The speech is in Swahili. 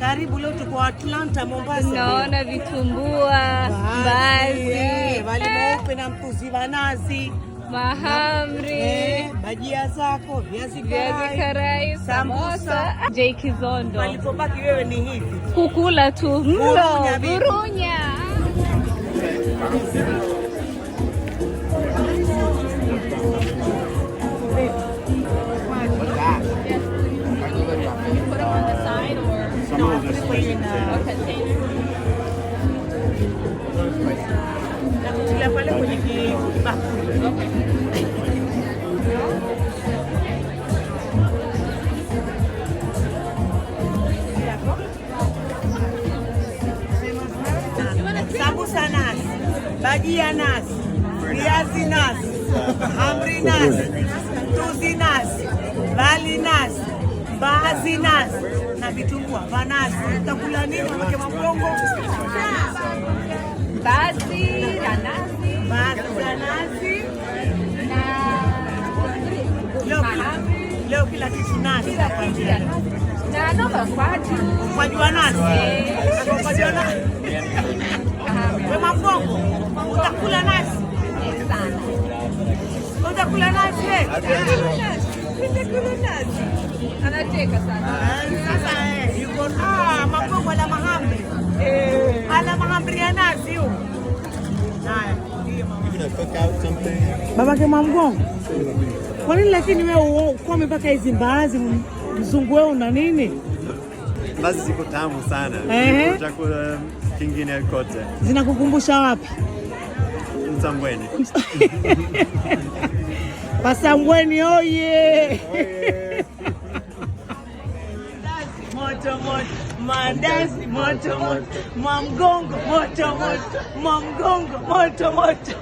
Karibu leo tuko Atlanta, Mombasa. Naona vitumbua, mbaazi, wali mweupe na mchuzi wa nazi, mahamri, bajia zako, viazi karai, samosa. J Kizondo. Walipobaki wewe ni hivi. Kukula tu. Burunya. Sambusa nasi, bajia nasi, viazi nasi, hamri nasi, mchuzi nasi, wali nasi, mbaazi nasi na vitumbua vya nasi. Utakula nini mke mgongo? Mbaazi na nasi, na leo kila kitu nasi nakwambia. Na noma Kwajua nasi. Kwajua nasi. Wewe mgongo utakula nasi sana. Utakula nasi Utakula nasi. Anacheka sana. Sasa yuko mgongo ala mahamri. Ala mahamri ya nasi huko. Haya. Babake mgongo. Kwa nini lakini wewe uko mpaka hizi mbaazi mzungu wewe una nini? Mbaazi ziko tamu sana. Chakula kingine kote. Zinakukumbusha wapi? Msambweni. Pasambweni oye. Moto moto, mandazi moto moto, mgongo moto moto, mgongo moto moto.